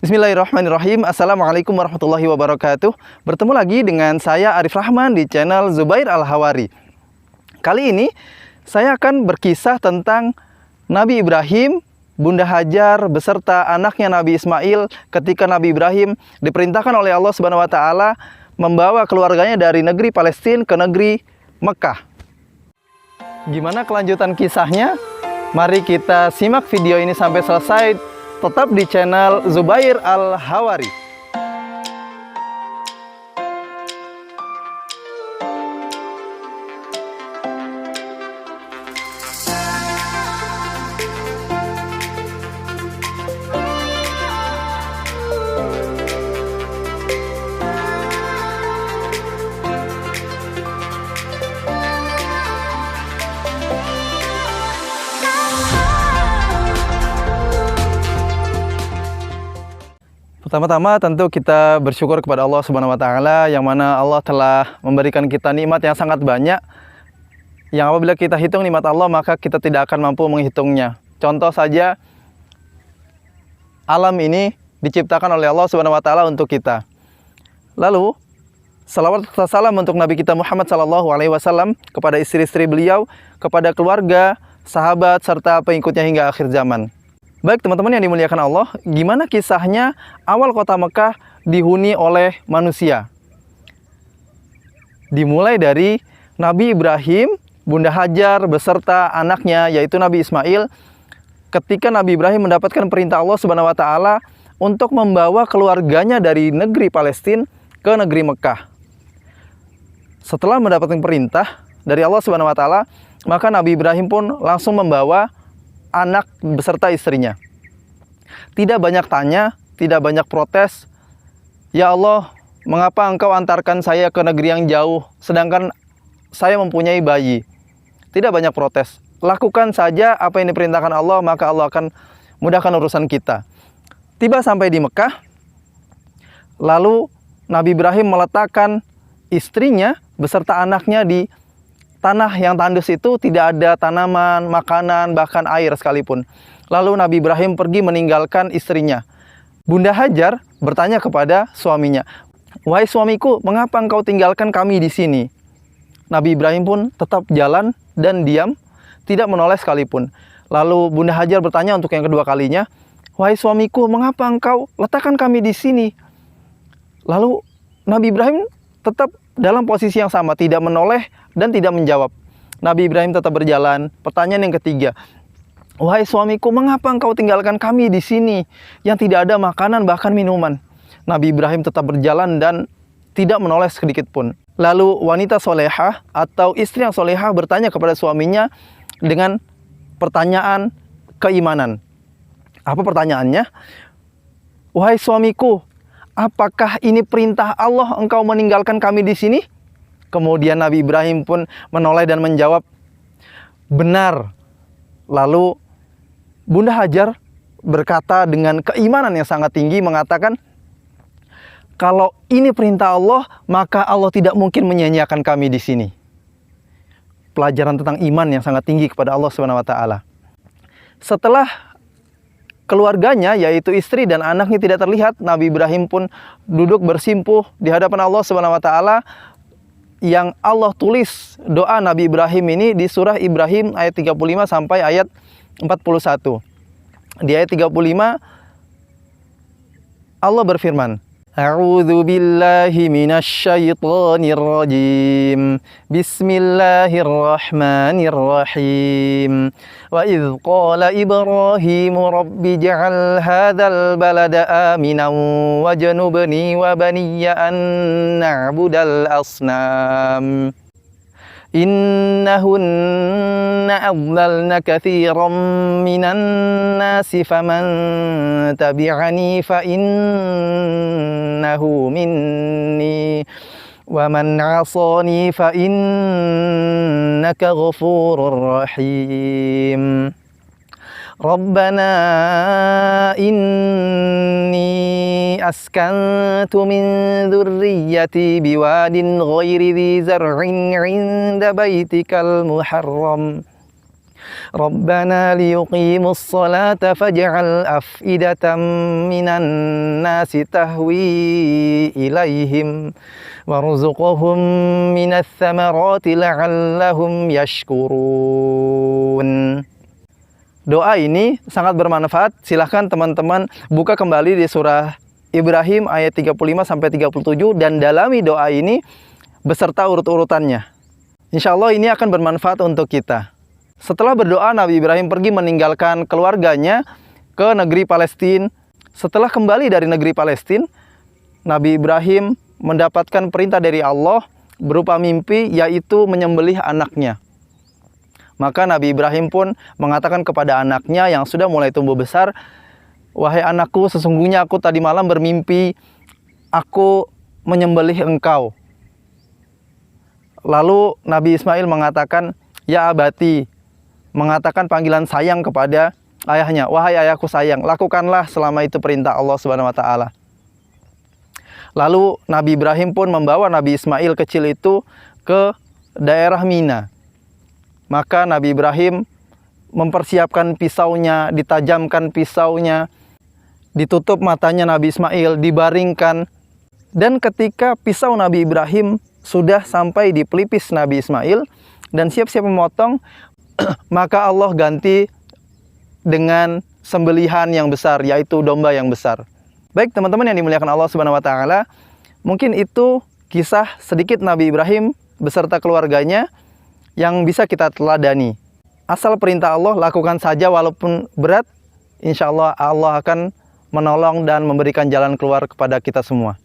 Bismillahirrahmanirrahim. Assalamualaikum warahmatullahi wabarakatuh. Bertemu lagi dengan saya Arif Rahman di channel Zubair Al-Hawari. Kali ini saya akan berkisah tentang Nabi Ibrahim, Bunda Hajar beserta anaknya Nabi Ismail ketika Nabi Ibrahim diperintahkan oleh Allah Subhanahu wa taala membawa keluarganya dari negeri Palestina ke negeri Mekah. Gimana kelanjutan kisahnya? Mari kita simak video ini sampai selesai. Tetap di channel Zubair Al-Hawari. Pertama-tama tentu kita bersyukur kepada Allah Subhanahu wa taala yang mana Allah telah memberikan kita nikmat yang sangat banyak. Yang apabila kita hitung nikmat Allah maka kita tidak akan mampu menghitungnya. Contoh saja alam ini diciptakan oleh Allah Subhanahu wa taala untuk kita. Lalu salawat serta salam untuk Nabi kita Muhammad sallallahu alaihi wasallam, kepada istri-istri beliau, kepada keluarga, sahabat serta pengikutnya hingga akhir zaman. Baik teman-teman yang dimuliakan Allah, gimana kisahnya awal kota Mekah dihuni oleh manusia? Dimulai dari Nabi Ibrahim, Bunda Hajar beserta anaknya yaitu Nabi Ismail. Ketika Nabi Ibrahim mendapatkan perintah Allah Subhanahu wa taala untuk membawa keluarganya dari negeri Palestina ke negeri Mekah. Setelah mendapatkan perintah dari Allah Subhanahu wa taala, maka Nabi Ibrahim pun langsung membawa anak beserta istrinya. Tidak banyak tanya, tidak banyak protes. Ya Allah, mengapa engkau antarkan saya ke negeri yang jauh, sedangkan saya mempunyai bayi? Tidak banyak protes. Lakukan saja apa yang diperintahkan Allah, maka Allah akan mudahkan urusan kita. Tiba sampai di Mekah, lalu Nabi Ibrahim meletakkan istrinya beserta anaknya di tanah yang tandus itu, tidak ada tanaman, makanan, bahkan air sekalipun. Lalu Nabi Ibrahim pergi meninggalkan istrinya. Bunda Hajar bertanya kepada suaminya, "Wahai suamiku, mengapa engkau tinggalkan kami di sini?" Nabi Ibrahim pun tetap jalan dan diam, tidak menoleh sekalipun. Lalu Bunda Hajar bertanya untuk yang kedua kalinya, "Wahai suamiku, mengapa engkau letakkan kami di sini?" Lalu Nabi Ibrahim tetap dalam posisi yang sama, tidak menoleh dan tidak menjawab. Nabi Ibrahim tetap berjalan. Pertanyaan yang ketiga, "Wahai suamiku, mengapa engkau tinggalkan kami di sini yang tidak ada makanan bahkan minuman?" Nabi Ibrahim tetap berjalan dan tidak menoleh sedikit pun. Lalu wanita solehah atau istri yang solehah bertanya kepada suaminya dengan pertanyaan keimanan. Apa pertanyaannya? "Wahai suamiku, apakah ini perintah Allah engkau meninggalkan kami di sini?" Kemudian Nabi Ibrahim pun menoleh dan menjawab, "Benar." Lalu Bunda Hajar berkata dengan keimanan yang sangat tinggi mengatakan, "Kalau ini perintah Allah, maka Allah tidak mungkin menyia-nyiakan kami di sini." Pelajaran tentang iman yang sangat tinggi kepada Allah Subhanahu wa taala. Setelah keluarganya yaitu istri dan anaknya tidak terlihat, Nabi Ibrahim pun duduk bersimpuh di hadapan Allah Subhanahu wa taala, yang Allah tulis doa Nabi Ibrahim ini di surah Ibrahim ayat 35 sampai ayat 41. Di ayat 35 Allah berfirman, "A'udzu billahi minasyaitonir rajim. Bismillahirrahmanirrahim. Wa idz qala Ibrahim rabbi ij'al hadzal balada aminan wajnubni wa baniya an na'budal asnam. Innahunna adlalna katsiran minan nasi faman tabi'ani fa innahu minni wa man 'asani fa innaka ghafurur rahim. Rabbana inni askantu min dzurriyyati biwadin ghairi dzi zar'in 'inda baitikal muharram Rabbana liyuqimus salata faj'al af'idatan minan nasi tahwi ilaihim warzuqhum minats tsamarati la'allahum yashkurun. Doa ini sangat bermanfaat. Silahkan teman-teman buka kembali di surah Ibrahim ayat 35 sampai 37 dan dalami doa ini beserta urut-urutannya. Insya Allah ini akan bermanfaat untuk kita. Setelah berdoa, Nabi Ibrahim pergi meninggalkan keluarganya ke negeri Palestina. Setelah kembali dari negeri Palestina, Nabi Ibrahim mendapatkan perintah dari Allah berupa mimpi, yaitu menyembelih anaknya. Maka Nabi Ibrahim pun mengatakan kepada anaknya yang sudah mulai tumbuh besar, "Wahai anakku, sesungguhnya aku tadi malam bermimpi aku menyembelih engkau." Lalu Nabi Ismail mengatakan, "Ya abati," mengatakan panggilan sayang kepada ayahnya. "Wahai ayahku sayang, lakukanlah selama itu perintah Allah Subhanahu wa taala." Lalu Nabi Ibrahim pun membawa Nabi Ismail kecil itu ke daerah Mina. Maka Nabi Ibrahim mempersiapkan pisaunya, ditajamkan pisaunya, ditutup matanya Nabi Ismail, dibaringkan. Dan ketika pisau Nabi Ibrahim sudah sampai di pelipis Nabi Ismail dan siap-siap memotong, maka Allah ganti dengan sembelihan yang besar, yaitu domba yang besar. Baik teman-teman yang dimuliakan Allah Subhanahu wa taala, mungkin itu kisah sedikit Nabi Ibrahim beserta keluarganya yang bisa kita teladani. Asal perintah Allah, lakukan saja walaupun berat, insya Allah Allah akan menolong dan memberikan jalan keluar kepada kita semua.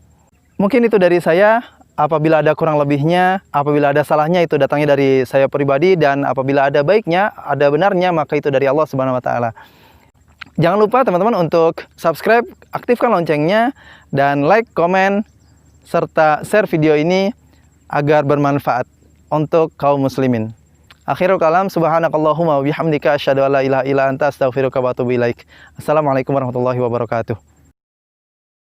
Mungkin itu dari saya. Apabila ada kurang lebihnya, apabila ada salahnya, itu datangnya dari saya pribadi, dan apabila ada baiknya, ada benarnya, maka itu dari Allah Subhanahu wa taala. Jangan lupa teman-teman untuk subscribe, aktifkan loncengnya, dan like, komen, serta share video ini agar bermanfaat untuk kaum muslimin. Akhirul kalam, subhanakallahumma wa bihamdika asyhadu an la ilaha illa anta astaghfiruka wa atubu ilaik. Assalamualaikum warahmatullahi wabarakatuh.